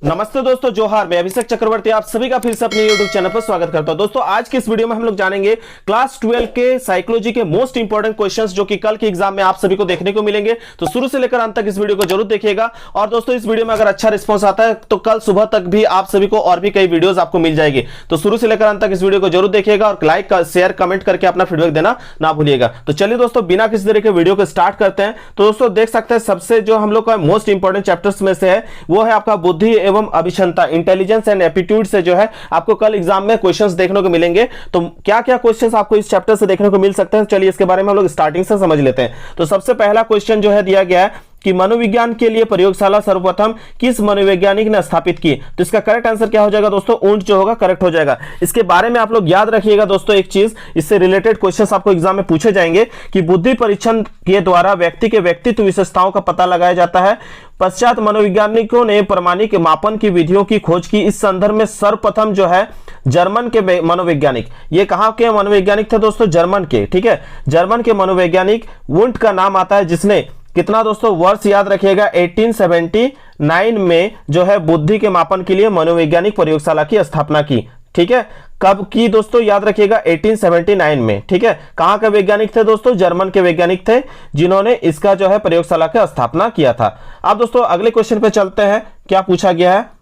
नमस्ते दोस्तों, जोहार। मैं अभिषेक चक्रवर्ती आप सभी का फिर से अपने YouTube चैनल पर स्वागत करता हूं। दोस्तों, आज की इस वीडियो में हम लोग जानेंगे क्लास 12 के साइकोलॉजी के मोस्ट इंपॉर्टेंट क्वेश्चंस जो कि कल के एग्जाम में आप सभी को देखने को मिलेंगे। तो शुरू से लेकर अंत तक इस वीडियो को जरूर देखिएगा। और दोस्तों, इस वीडियो में अगर अच्छा रिस्पॉन्स आता है तो कल सुबह तक भी आप सभी को और भी कई वीडियोज आपको मिल जाएगी। तो शुरू से लेकर अंत तक इस वीडियो को जरूर देखिएगा और लाइक शेयर कमेंट करके अपना फीडबैक देना ना भूलिएगा। तो चलिए दोस्तों, बिना किसी तरह के वीडियो को स्टार्ट करते हैं। तो दोस्तों देख सकते हैं, सबसे जो हम लोग का मोस्ट इंपॉर्टेंट चैप्टर्स में से है वो है आपका बुद्धि एवं अभिक्षमता, इंटेलिजेंस एंड एप्टीट्यूड से जो है आपको कल एग्जाम में क्वेश्चंस देखने को मिलेंगे। तो क्या क्या क्वेश्चंस आपको इस चैप्टर से देखने को मिल सकते हैं, चलिए इसके बारे में हम लोग स्टार्टिंग से समझ लेते हैं। तो सबसे पहला क्वेश्चन जो है दिया गया है कि मनोविज्ञान के लिए प्रयोगशाला सर्वप्रथम किस मनोवैज्ञानिक ने स्थापित की। तो इसका करेक्ट आंसर क्या हो जाएगा दोस्तों? ऊंट जो होगा करेक्ट हो जाएगा। इसके बारे में आप लोग याद रखिएगा दोस्तों, एक चीज इससे रिलेटेड क्वेश्चंस आपको एग्जाम में पूछे जाएंगे कि बुद्धि परीक्षण के द्वारा व्यक्ति के व्यक्तित्व विशेषताओं का पता लगाया जाता है। पश्चात मनोवैज्ञानिकों ने प्रामाणिक मापन की विधियों की खोज की। इस संदर्भ में सर्वप्रथम जो है जर्मन के मनोवैज्ञानिक, ये कहां के मनोवैज्ञानिक थे दोस्तों? जर्मन के। ठीक है, जर्मन के मनोवैज्ञानिक वुंट का नाम आता है, जिसने कितना दोस्तों वर्ष याद रखिएगा 1879 में जो है बुद्धि के मापन के लिए मनोवैज्ञानिक प्रयोगशाला की स्थापना की। ठीक है, कब की दोस्तों? याद रखिएगा 1879 में। ठीक है, कहां के वैज्ञानिक थे दोस्तों? जर्मन के वैज्ञानिक थे जिन्होंने इसका जो है प्रयोगशाला की स्थापना किया था। अब दोस्तों अगले क्वेश्चन पे चलते हैं। क्या पूछा गया है?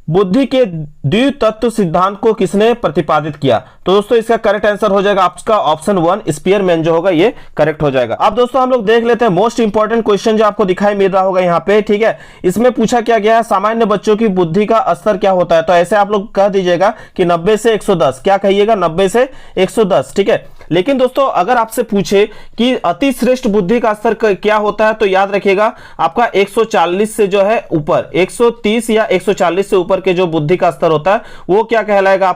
बुद्धि के द्वितत्व सिद्धांत को किसने प्रतिपादित किया? तो दोस्तों इसका करेक्ट आंसर हो जाएगा आपका ऑप्शन 1, स्पीयरमैन जो होगा ये करेक्ट हो जाएगा। अब दोस्तों हम लोग देख लेते हैं मोस्ट इंपॉर्टेंट क्वेश्चन जो आपको दिखाई मिल रहा होगा यहाँ पे। ठीक है, इसमें पूछा क्या गया है, सामान्य बच्चों की बुद्धि का स्तर क्या होता है? तो ऐसे आप लोग कह दीजिएगा कि 90 से 110। क्या कहिएगा? 90 से 110। ठीक है, लेकिन दोस्तों अगर आपसे पूछे कि अति श्रेष्ठ बुद्धि का स्तर क्या होता है, तो याद रखिएगा आपका 140 से जो है ऊपर, 130 या 140 से ऊपर के जो बुद्धि का स्तर होता है वो क्या कहलाएगा?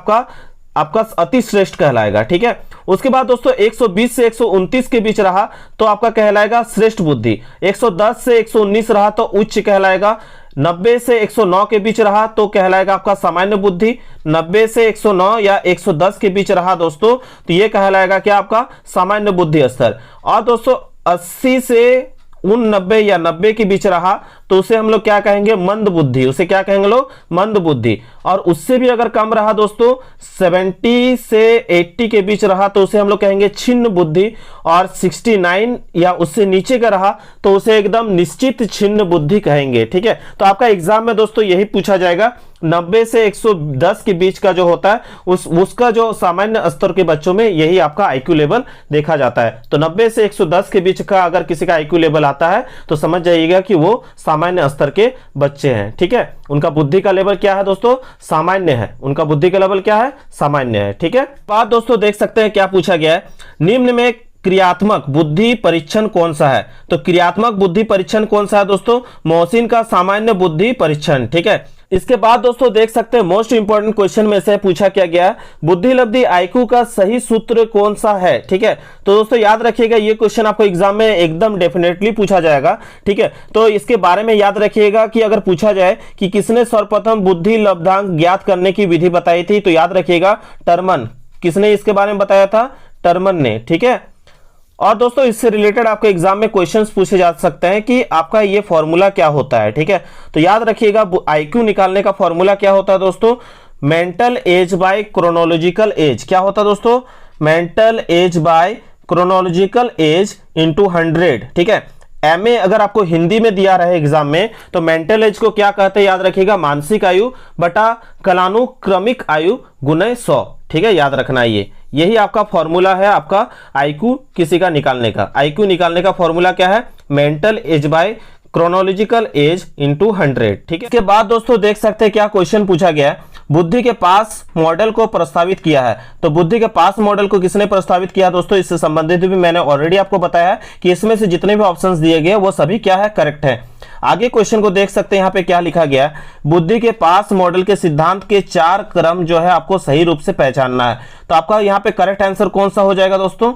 आपका अति श्रेष्ठ कहलाएगा। ठीक है, उसके बाद दोस्तों 120 से 129 के बीच रहा तो आपका कहलाएगा श्रेष्ठ बुद्धि। 110 से 119 रहा तो उच्च कहलाएगा। 90 से 109 के बीच रहा तो कहलाएगा आपका सामान्य बुद्धि। 90 से 109 या 110 के बीच रहा दोस्तों तो ये कहलाएगा क्या? आपका सामान्य बुद्धि स्तर। और दोस्तों 80 से 90 या 90 के बीच रहा तो उसे हम लोग क्या कहेंगे? मंद बुद्धि। उसे क्या कहेंगे लोग? मंद बुद्धि। और उससे भी अगर कम रहा दोस्तों, 70 से 80 के बीच रहा तो उसे हम लोग कहेंगे छिन्न बुद्धि। और 69 या उससे नीचे का रहा तो उसे एकदम निश्चित छिन्न बुद्धि कहेंगे। ठीक है, तो आपका एग्जाम में दोस्तों यही पूछा जाएगा। 90 से 110 के बीच का जो होता है उसका जो सामान्य स्तर के बच्चों में यही आपका आईक्यू लेवल देखा जाता है। तो 90 से 110 के बीच का अगर किसी का आईक्यू लेवल आता है तो समझ जाइएगा कि वो सामान्य स्तर के बच्चे हैं। ठीक है, उनका बुद्धि का लेवल क्या है दोस्तों? सामान्य है। उनका बुद्धि का लेवल क्या है? सामान्य है। ठीक है, बात दोस्तों देख सकते हैं क्या पूछा गया है। निम्न में क्रियात्मक बुद्धि परीक्षण कौन सा है? तो क्रियात्मक बुद्धि परीक्षण कौन सा है दोस्तों? मोहसिन का सामान्य बुद्धि परीक्षण। ठीक है, इसके बाद दोस्तों देख सकते हैं मोस्ट इंपॉर्टेंट क्वेश्चन में से पूछा क्या गया, बुद्धि लब्धि आईक्यू का सही सूत्र कौन सा है? ठीक है, तो दोस्तों याद रखिएगा ये क्वेश्चन आपको एग्जाम में एकदम डेफिनेटली पूछा जाएगा। ठीक है, तो इसके बारे में याद रखिएगा कि अगर पूछा जाए कि किसने सर्वप्रथम बुद्धि लब्धांक ज्ञात करने की विधि बताई थी, तो याद रखिएगा टर्मन। किसने इसके बारे में बताया था? टर्मन ने। ठीक है, और दोस्तों इससे रिलेटेड आपके एग्जाम में क्वेश्चंस पूछे जा सकते हैं कि आपका ये फॉर्मूला क्या होता है। ठीक है, तो याद रखिएगा आईक्यू निकालने का फॉर्मूला क्या होता है दोस्तों? Mental as by chronological age. क्या होता है दोस्तों? Mental as by chronological age into 100। ठीक है, एमए अगर आपको हिंदी में दिया रहे एग्जाम में तो मेंटल एज को क्या कहते हैं? याद रखिएगा मानसिक आयु बटा कालानुक्रमिक आयु गुना 100। ठीक है, याद रखना यही आपका फॉर्मूला है आपका आईक्यू किसी का निकालने का। आईक्यू निकालने का फॉर्मूला क्या है? Mental as by chronological age into 100। ठीक है, इसके बाद दोस्तों देख सकते हैं क्या क्वेश्चन पूछा गया है। बुद्धि के पास मॉडल को प्रस्तावित किया है। तो बुद्धि के पास मॉडल को किसने प्रस्तावित किया दोस्तों? इससे संबंधित भी मैंने ऑलरेडी आपको बताया कि इसमें से जितने भी ऑप्शंस दिए गए वो सभी क्या है? करेक्ट है। आगे क्वेश्चन को देख सकते हैं, यहाँ पे क्या लिखा गया है, बुद्धि के पास मॉडल के सिद्धांत के 4 क्रम जो है आपको सही रूप से पहचानना है। तो आपका यहाँ पे करेक्ट आंसर कौन सा हो जाएगा दोस्तों?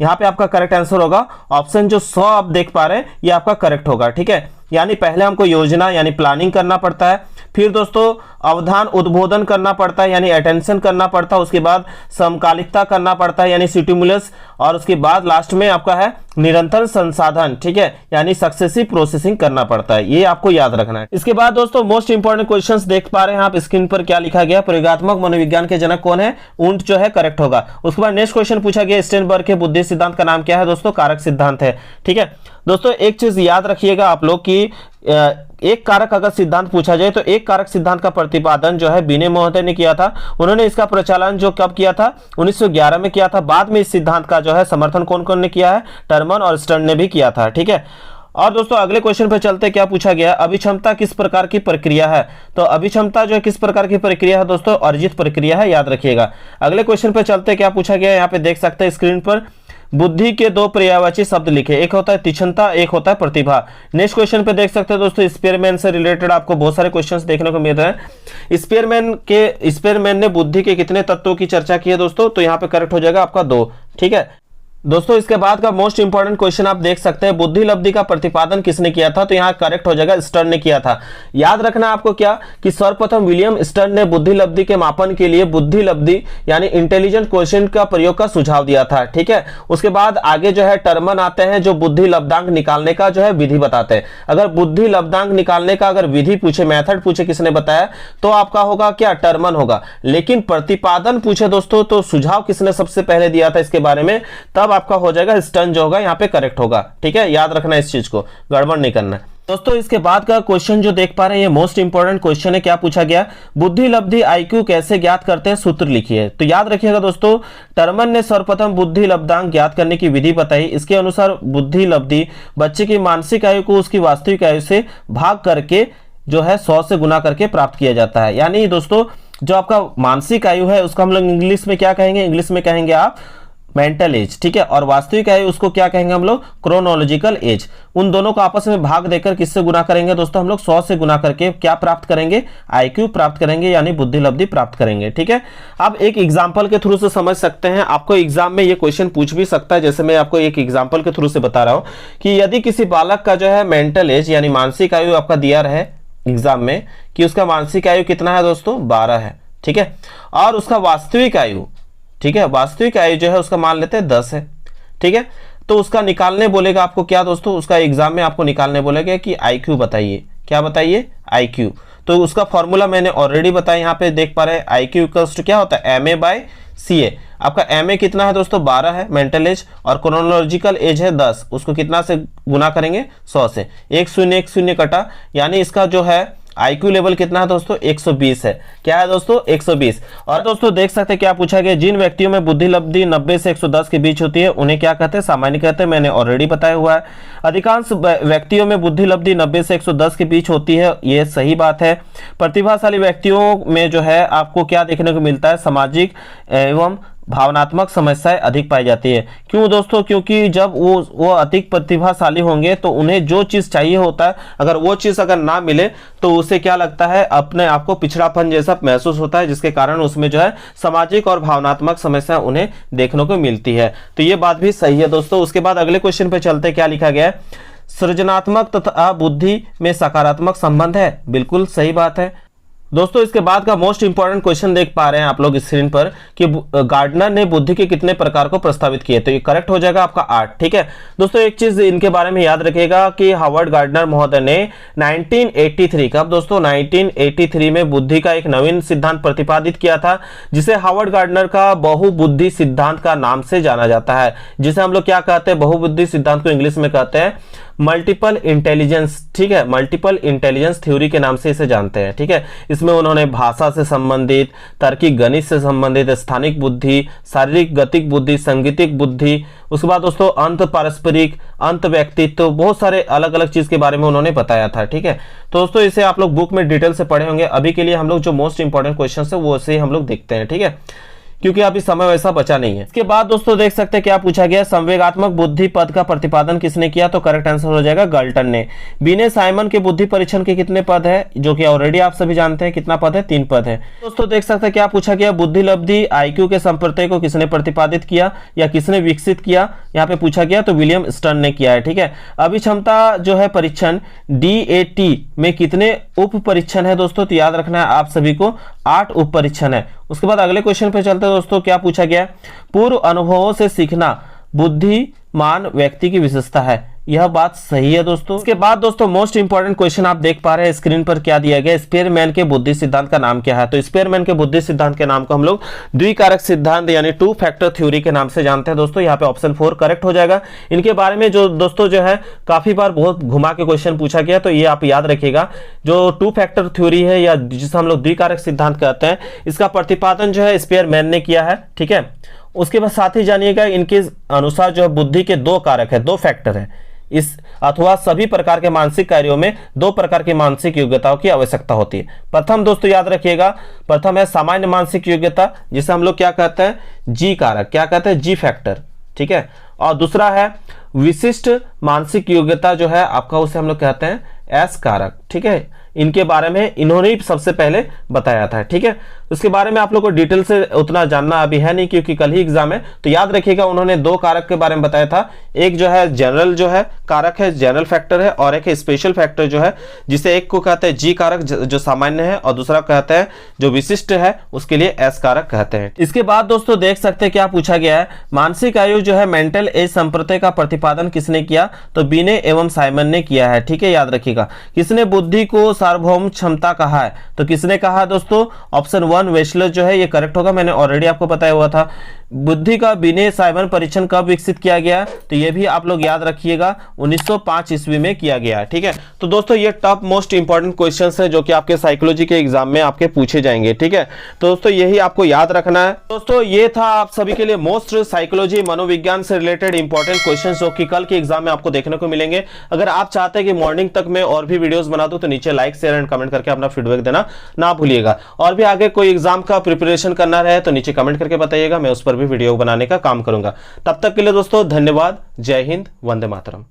यहाँ पे आपका करेक्ट आंसर होगा ऑप्शन जो 100 आप देख पा रहे हैं ये आपका करेक्ट होगा। ठीक है, यानी पहले हमको योजना यानी प्लानिंग करना पड़ता है, फिर दोस्तों अवधान उद्बोधन करना पड़ता है यानी अटेंशन करना पड़ता है, उसके बाद समकालिकता करना पड़ता है यानी स्टिमुलस, और उसके बाद लास्ट में आपका है निरंतर संसाधन, ठीक है, यानी सक्सेसिव प्रोसेसिंग करना पड़ता है, ये आपको याद रखना है। इसके बाद दोस्तों मोस्ट इंपॉर्टेंट क्वेश्चंस देख पा रहे हैं आप स्क्रीन पर, क्या लिखा गया, प्रयोगात्मक मनोविज्ञान के जनक कौन है, ऊंट जो है करेक्ट होगा। उसके बाद नेक्स्ट क्वेश्चन पूछा गया स्टेनबर्ग के बुद्धि सिद्धांत का नाम क्या है दोस्तों, कारक सिद्धांत है, ठीक है। दोस्तों एक चीज याद रखिएगा आप लोग कि एक कारक अगर सिद्धांत पूछा जाए तो एक कारक सिद्धांत का प्रतिपादन जो है बिने महोदय ने किया था। उन्होंने इसका प्रचलन जो कब किया था, 1911 में किया था। बाद में इस सिद्धांत का जो है समर्थन कौन कौन ने किया है, टर्मन और स्टर्न ने भी किया था, ठीक है। और दोस्तों अगले क्वेश्चन पे चलते, क्या पूछा गया, अभिक्षमता किस प्रकार की प्रक्रिया है। तो अभिक्षमता जो है किस प्रकार की प्रक्रिया है दोस्तों, अर्जित प्रक्रिया है, याद रखिएगा। अगले क्वेश्चन पे चलते, क्या पूछा गया, यहाँ पे देख सकते हैं स्क्रीन पर, बुद्धि के दो पर्यायवाची शब्द लिखे, एक होता है तीक्ष्णता, एक होता है प्रतिभा। नेक्स्ट क्वेश्चन पे देख सकते हैं दोस्तों स्पीयरमैन से रिलेटेड आपको बहुत सारे क्वेश्चंस देखने को मिल रहे हैं। स्पीयरमैन ने बुद्धि के कितने तत्वों की चर्चा की है दोस्तों, तो यहाँ पे करेक्ट हो जाएगा आपका 2, ठीक है। दोस्तों इसके बाद का मोस्ट इंपॉर्टेंट क्वेश्चन आप देख सकते हैं, बुद्धि लब्धि का प्रतिपादन किसने किया था, तो यहाँ करेक्ट हो जाएगा स्टर्न ने किया था। याद रखना आपको क्या कि सर्वप्रथम विलियम स्टर्न ने बुद्धि लब्धि के मापन के लिए बुद्धि लब्धि यानी इंटेलिजेंट क्वोशिएंट का प्रयोग का सुझाव दिया था, ठीक है। उसके बाद आगे जो है टर्मन आते हैं जो बुद्धि लब्धांक निकालने का जो है विधि बताते हैं। अगर बुद्धि लब्धांक निकालने का अगर विधि पूछे, मेथड पूछे किसने बताया, तो आपका होगा क्या, टर्मन होगा। लेकिन प्रतिपादन पूछे दोस्तों तो सुझाव किसने सबसे पहले दिया था इसके बारे में, तब आपका हो जाएगा स्टर्न जो होगा यहाँ पे करेक्ट होगा, ठीक है। याद रखना इस चीज को, गड़बड़ नहीं करना दोस्तों। इसके बाद का क्वेश्चन जो देख पा रहे हैं ये मोस्ट इंपॉर्टेंट क्वेश्चन है, क्या पूछा गया, बुद्धि लब्धि आईक्यू कैसे ज्ञात करते हैं, सूत्र लिखिए। तो याद रखिएगा दोस्तों, टर्मन ने सर्वप्रथम बुद्धि लब्धांक ज्ञात करने की विधि बताई। इसके अनुसार बुद्धि लब्धि बच्चे की मानसिक आयु को उसकी वास्तविक आयु से भाग करके जो है 100 से गुना करके प्राप्त किया जाता है। यानी दोस्तों जो आपका मानसिक आयु है उसका हम लोग इंग्लिश में क्या कहेंगे, इंग्लिश में कहेंगे आप मेंटल एज, ठीक है। और वास्तविक आयु उसको क्या कहेंगे हम लोग, क्रोनोलॉजिकल एज। उन दोनों को आपस में भाग देकर किससे गुना करेंगे दोस्तों, हम लोग 100 से गुना करके क्या प्राप्त करेंगे, आईक्यू प्राप्त करेंगे, यानी बुद्धि लब्धि प्राप्त करेंगे, ठीक है। अब एक एग्जांपल के थ्रू से समझ सकते हैं, आपको एग्जाम में ये क्वेश्चन पूछ भी सकता है। जैसे मैं आपको एक एग्जाम्पल के थ्रू से बता रहा हूं कि यदि किसी बालक का जो है मेंटल एज यानी मानसिक आयु आपका दिया रहे एग्जाम में कि उसका मानसिक आयु कितना है दोस्तों, 12 है, ठीक है। और उसका वास्तविक आयु, ठीक है, वास्तविक आयु जो है उसका मान लेते हैं 10 है, ठीक है। तो उसका निकालने बोलेगा आपको क्या दोस्तों, उसका एग्जाम में आपको निकालने बोलेगा कि आईक्यू बताइए, क्या बताइए, आईक्यू। तो उसका फॉर्मूला मैंने ऑलरेडी बताया, यहाँ पे देख पा रहे हैं आईक्यू इक्वल्स टू क्या होता है, MA/CA। आपका MA कितना है दोस्तों, 12 है मेंटल एज, और क्रोनोलॉजिकल एज है 10। उसको कितना से गुना करेंगे, 100 से। 1 0 कटा, यानी इसका जो है आईक्यू लेवल कितना है दोस्तों, 120 है। क्या है दोस्तों, 120। और दोस्तों देख सकते हैं क्या पूछा गया, जिन व्यक्तियों में बुद्धि लब्धि 90 से 110 के बीच होती है उन्हें क्या कहते हैं, सामान्य कहते हैं। मैंने ऑलरेडी बताया हुआ है। अधिकांश व्यक्तियों में बुद्धि लब्धि 90 से 110 के बीच होती है, ये सही बात है। प्रतिभाशाली व्यक्तियों में जो है आपको क्या देखने को मिलता है, सामाजिक एवं भावनात्मक समस्याएं अधिक पाई जाती है। क्यों दोस्तों, क्योंकि जब वो अधिक प्रतिभाशाली होंगे तो उन्हें जो चीज चाहिए होता है, अगर वो चीज अगर ना मिले तो उसे क्या लगता है, अपने आप को पिछड़ापन जैसा महसूस होता है, जिसके कारण उसमें जो है सामाजिक और भावनात्मक समस्या उन्हें देखने को मिलती है। तो ये बात भी सही है दोस्तों। उसके बाद अगले क्वेश्चन पे चलते, क्या लिखा गया है, सृजनात्मक तथा बुद्धि में सकारात्मक संबंध है, बिल्कुल सही बात है दोस्तों। इसके बाद का मोस्ट इंपॉर्टेंट क्वेश्चन देख पा रहे हैं आप लोग स्क्रीन पर कि गार्डनर ने बुद्धि के कितने प्रकार को प्रस्तावित किए, तो ये करेक्ट हो जाएगा आपका 8, ठीक है दोस्तों। एक चीज इनके बारे में याद रखिएगा कि हार्वर्ड गार्डनर महोदय ने 1983, कब दोस्तों, 1983 में बुद्धि का एक नवीन सिद्धांत प्रतिपादित किया था, जिसे हार्वर्ड गार्डनर का बहुबुद्धि सिद्धांत का नाम से जाना जाता है, जिसे हम लोग क्या कहते हैं, बहुबुद्धि सिद्धांत को इंग्लिश में कहते हैं मल्टीपल इंटेलिजेंस, ठीक है, मल्टीपल इंटेलिजेंस थ्योरी के नाम से इसे जानते हैं, ठीक है। इसमें उन्होंने भाषा से संबंधित, तार्किक गणित से संबंधित, स्थानिक बुद्धि, शारीरिक गतिक बुद्धि, संगीतिक बुद्धि, उसके बाद दोस्तों अंत पारस्परिक, अंत व्यक्तित्व, बहुत सारे अलग अलग चीज के बारे में उन्होंने बताया था, ठीक है। तो दोस्तों इसे आप लोग बुक में डिटेल से पढ़े होंगे। अभी के लिए हम लोग जो मोस्ट इंपॉर्टेंट क्वेश्चन है वो से हम लोग देखते हैं, ठीक है, क्योंकि अभी समय वैसा बचा नहीं है। इसके बाद दोस्तों देख सकते हैं क्या पूछा गया, संवेगात्मक बुद्धि पद का प्रतिपादन किसने किया, तो करेक्ट आंसर हो जाएगा गाल्टन ने। बीने साइमन के बुद्धि परीक्षण के कितने पद है, जो कि ऑलरेडी आप सभी जानते हैं, कितना पद है, 3 पद है दोस्तों। देख सकते हैं क्या पूछा गया, बुद्धि लब्धि आईक्यू के संप्रत्यय को किसने प्रतिपादित किया या किसने विकसित किया, यहाँ पे पूछा गया, तो विलियम स्टर्न ने किया है, ठीक है। अभिक्षमता जो है परीक्षण DAT में कितने उप परीक्षण है दोस्तों, तो याद रखना है आप सभी को 8 उप परीक्षण है। उसके बाद अगले क्वेश्चन पे चलते हैं दोस्तों, क्या पूछा गया, पूर्व अनुभवों से सीखना बुद्धिमान व्यक्ति की विशेषता है। यह बात सही है दोस्तों। इसके बाद दोस्तों मोस्ट इंपॉर्टेंट क्वेश्चन आप देख पा रहे हैं स्क्रीन पर क्या दिया गया, स्पेयरमैन के बुद्धि सिद्धांत का नाम क्या है। तो स्पेयरमैन के बुद्धि सिद्धांत के नाम को हम लोग द्विकारक सिद्धांत यानी टू फैक्टर थ्योरी के नाम से जानते हैं दोस्तों। यहाँ पे ऑप्शन 4 करेक्ट हो जाएगा। इनके बारे में जो दोस्तों जो है काफी बार बहुत घुमा के क्वेश्चन पूछा गया, तो ये आप याद रखिएगा। जो टू फैक्टर थ्योरी है या जिसे हम लोग द्विकारक सिद्धांत कहते हैं, इसका प्रतिपादन जो है स्पेयरमैन ने किया है, ठीक है। उसके बाद साथ ही जानिएगा इनके अनुसार जो है बुद्धि के 2 कारक है, 2 फैक्टर है। इस अथवा सभी प्रकार के मानसिक कार्यों में 2 प्रकार की मानसिक योग्यताओं की आवश्यकता होती है। प्रथम दोस्तों याद रखिएगा, प्रथम है सामान्य मानसिक योग्यता, जिसे हम लोग क्या कहते हैं, जी कारक, क्या कहते हैं, जी फैक्टर, ठीक है। और दूसरा है विशिष्ट मानसिक योग्यता, जो है आपका उसे हम लोग कहते हैं एस कारक, ठीक है। इनके बारे में इन्होंने ही सबसे पहले बताया था, ठीक है। उसके बारे में आप लोग को डिटेल से उतना जानना अभी है नहीं, क्योंकि कल ही एग्जाम है। तो याद रखिएगा उन्होंने 2 कारक के बारे में बताया था। एक जो है जनरल जो है कारक है, जनरल फैक्टर है, और एक है स्पेशल फैक्टर जो है, जिसे एक को कहते हैं जी कारक जो सामान्य है, और दूसरा कहते हैं जो विशिष्ट है उसके लिए एस कारक कहते हैं। इसके बाद दोस्तों देख सकते हैं क्या पूछा गया है, मानसिक आयु जो है मेंटल एज संप्रदाय का प्रतिपादन किसने किया। तो बिने एवं साइमन ने किया है, ठीक है, याद रखिएगा। किसने बुद्धि को सार्वभौम क्षमता कहा है, तो किसने कहा दोस्तों, ऑप्शन 1 वेशलर जो है ये करेक्ट होगा। मैंने ऑलरेडी आपको बताया हुआ था। बुद्धि का बिने साइमन परीक्षण कब विकसित किया गया, तो ये भी आप लोग याद रखिएगा 1905 ईस्वी में किया गया, ठीक है। तो दोस्तों ये टॉप मोस्ट इंपॉर्टेंट क्वेश्चंस है जो कि आपके साइकोलॉजी के एग्जाम में आपके पूछे जाएंगे, ठीक है। तो दोस्तों यही आपको याद रखना है। दोस्तों ये था आप सभी के लिए मोस्ट साइकोलॉजी मनोविज्ञान से रिलेटेड इंपॉर्टेंट क्वेश्चन जो कि कल के एग्जाम में आपको देखने को मिलेंगे। अगर आप चाहते हैं कि मॉर्निंग तक में और भी वीडियोस बना दूं तो नीचे लाइक शेयर एंड कमेंट करके अपना फीडबैक देना ना भूलिएगा। और भी आगे कोई एग्जाम का प्रिपरेशन करना रहे तो नीचे कमेंट करके बताइएगा, मैं उस पर भी वीडियो बनाने का काम करूंगा। तब तक के लिए दोस्तों धन्यवाद। जय हिंद, वंदे मातरम।